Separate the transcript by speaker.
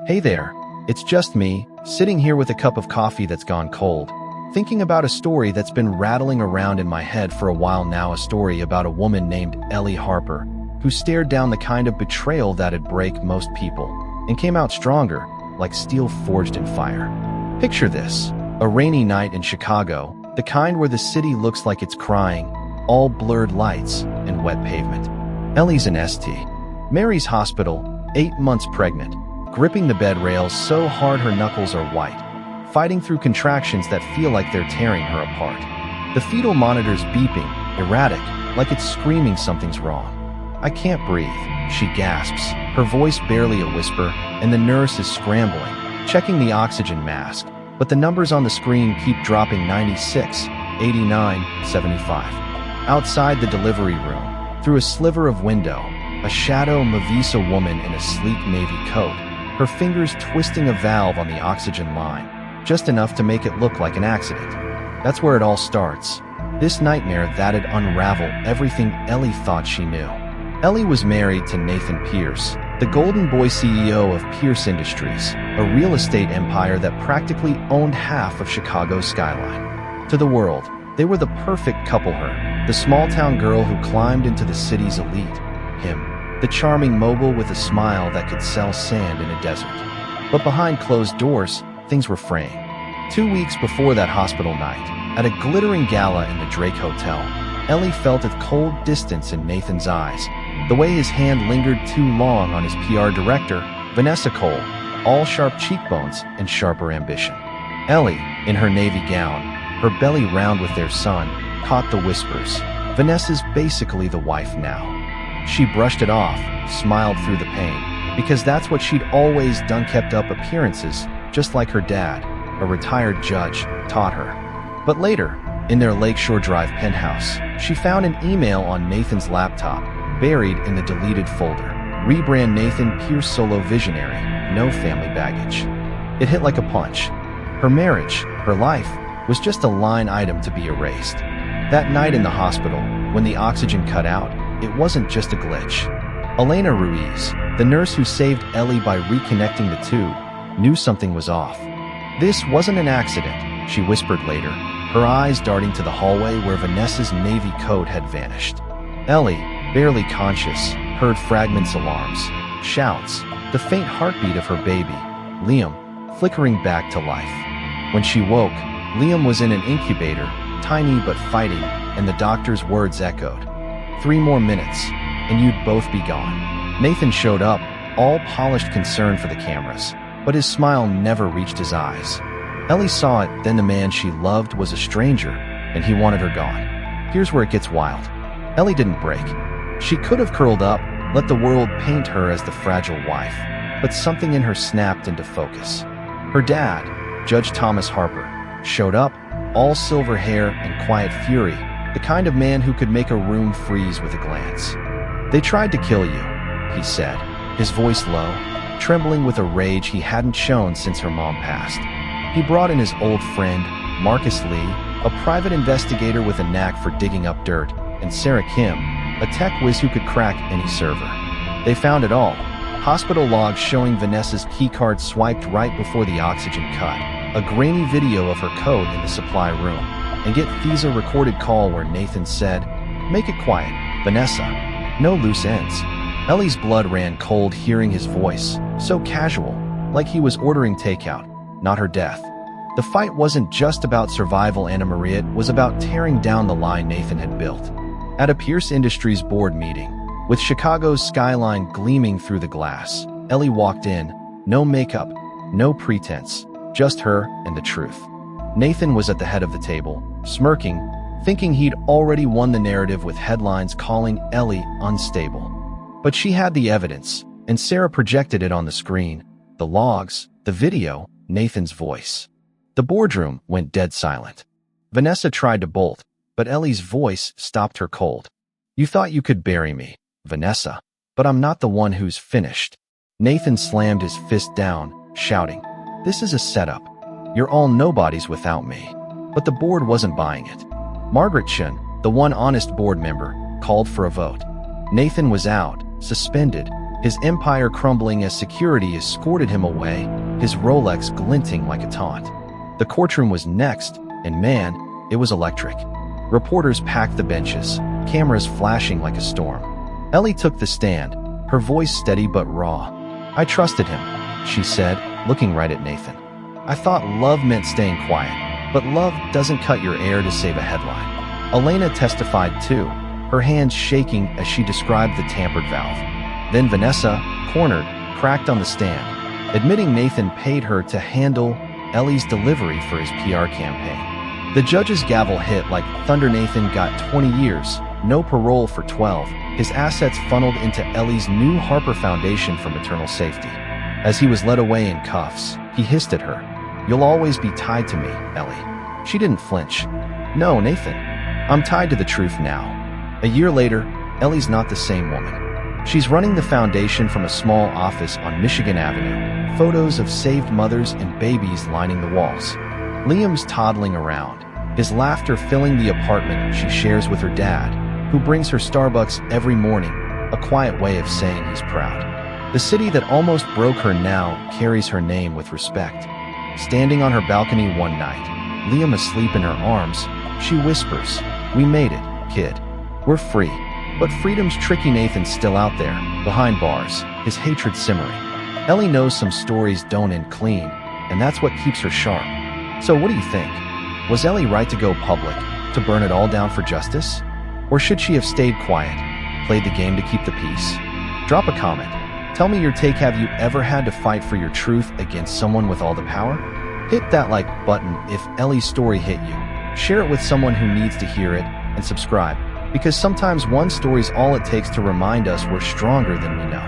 Speaker 1: Hey there, it's just me, sitting here with a cup of coffee that's gone cold, thinking about a story that's been rattling around in my head for a while now, a story about a woman named Ellie Harper, who stared down the kind of betrayal that'd break most people, and came out stronger, like steel forged in fire. Picture this, a rainy night in Chicago, the kind where the city looks like it's crying, all blurred lights and wet pavement. Ellie's in St. Mary's Hospital, 8 months pregnant, gripping the bed rails so hard her knuckles are white, fighting through contractions that feel like they're tearing her apart. The fetal monitor's beeping, erratic, like it's screaming something's wrong. "I can't breathe," she gasps, her voice barely a whisper, and the nurse is scrambling, checking the oxygen mask, but the numbers on the screen keep dropping: 96, 89, 75. Outside the delivery room, through a sliver of window, a shadow moves a woman in a sleek navy coat, her fingers twisting a valve on the oxygen line, just enough to make it look like an accident. That's where it all starts. This nightmare that'd unravel everything Ellie thought she knew. Ellie was married to Nathan Pierce, the golden boy CEO of Pierce Industries, a real estate empire that practically owned half of Chicago's skyline. To the world, they were the perfect couple. Her, the small-town girl who climbed into the city's elite. Him, the charming mogul with a smile that could sell sand in a desert. But behind closed doors, things were fraying. 2 weeks before that hospital night, at a glittering gala in the Drake Hotel, Ellie felt a cold distance in Nathan's eyes, the way his hand lingered too long on his PR director, Vanessa Cole, all sharp cheekbones and sharper ambition. Ellie, in her navy gown, her belly round with their son, caught the whispers. Vanessa's basically the wife now. She brushed it off, smiled through the pain, because that's what she'd always done, kept up appearances, just like her dad, a retired judge, taught her. But later, in their Lakeshore Drive penthouse, she found an email on Nathan's laptop, buried in the deleted folder. Rebrand Nathan Pierce solo visionary, no family baggage. It hit like a punch. Her marriage, her life, was just a line item to be erased. That night in the hospital, when the oxygen cut out, it wasn't just a glitch. Elena Ruiz, the nurse who saved Ellie by reconnecting the tube, knew something was off. "This wasn't an accident," she whispered later, her eyes darting to the hallway where Vanessa's navy coat had vanished. Ellie, barely conscious, heard fragments, alarms, shouts, the faint heartbeat of her baby, Liam, flickering back to life. When she woke, Liam was in an incubator, tiny but fighting, and the doctor's words echoed. 3 more minutes, and you'd both be gone. Nathan showed up, all polished concern for the cameras, but his smile never reached his eyes. Ellie saw it, then the man she loved was a stranger, and he wanted her gone. Here's where it gets wild. Ellie didn't break. She could have curled up, let the world paint her as the fragile wife, but something in her snapped into focus. Her dad, Judge Thomas Harper, showed up, all silver hair and quiet fury, the kind of man who could make a room freeze with a glance. "They tried to kill you," he said, his voice low, trembling with a rage he hadn't shown since her mom passed. He brought in his old friend, Marcus Lee, a private investigator with a knack for digging up dirt, and Sarah Kim, a tech whiz who could crack any server. They found it all. Hospital logs showing Vanessa's keycard swiped right before the oxygen cut, a grainy video of her code in the supply room, and get these a recorded call where Nathan said, "Make it quiet, Vanessa. No loose ends." Ellie's blood ran cold hearing his voice, so casual, like he was ordering takeout, not her death. The fight wasn't just about survival, Anna Maria, it was about tearing down the line Nathan had built. At a Pierce Industries board meeting, with Chicago's skyline gleaming through the glass, Ellie walked in, no makeup, no pretense, just her and the truth. Nathan was at the head of the table, smirking, thinking he'd already won the narrative with headlines calling Ellie unstable. But she had the evidence, and Sarah projected it on the screen, the logs, the video, Nathan's voice. The boardroom went dead silent. Vanessa tried to bolt, but Ellie's voice stopped her cold. "You thought you could bury me, Vanessa, but I'm not the one who's finished." Nathan slammed his fist down, shouting, "This is a setup. You're all nobodies without me." But the board wasn't buying it. Margaret Chen, the one honest board member, called for a vote. Nathan was out, suspended, his empire crumbling as security escorted him away, his Rolex glinting like a taunt. The courtroom was next, and man, it was electric. Reporters packed the benches, cameras flashing like a storm. Ellie took the stand, her voice steady but raw. "I trusted him," she said, looking right at Nathan. "I thought love meant staying quiet, but love doesn't cut your air to save a headline." Elena testified too, her hands shaking as she described the tampered valve. Then Vanessa, cornered, cracked on the stand, admitting Nathan paid her to handle Ellie's delivery for his PR campaign. The judge's gavel hit like thunder. Nathan got 20 years, no parole for 12, his assets funneled into Ellie's new Harper Foundation for maternal safety. As he was led away in cuffs, he hissed at her, "You'll always be tied to me, Ellie." She didn't flinch. "No, Nathan. I'm tied to the truth now." A year later, Ellie's not the same woman. She's running the foundation from a small office on Michigan Avenue, photos of saved mothers and babies lining the walls. Liam's toddling around, his laughter filling the apartment she shares with her dad, who brings her Starbucks every morning, a quiet way of saying he's proud. The city that almost broke her now carries her name with respect. Standing on her balcony one night, Liam asleep in her arms, she whispers, "We made it, kid. We're free." But freedom's tricky. Nathan's still out there, behind bars, his hatred simmering. Ellie knows some stories don't end clean, and that's what keeps her sharp. So what do you think? Was Ellie right to go public, to burn it all down for justice? Or should she have stayed quiet, played the game to keep the peace? Drop a comment. Tell me your take. Have you ever had to fight for your truth against someone with all the power? Hit that like button if Ellie's story hit you. Share it with someone who needs to hear it, and subscribe, because sometimes one story's all it takes to remind us we're stronger than we know.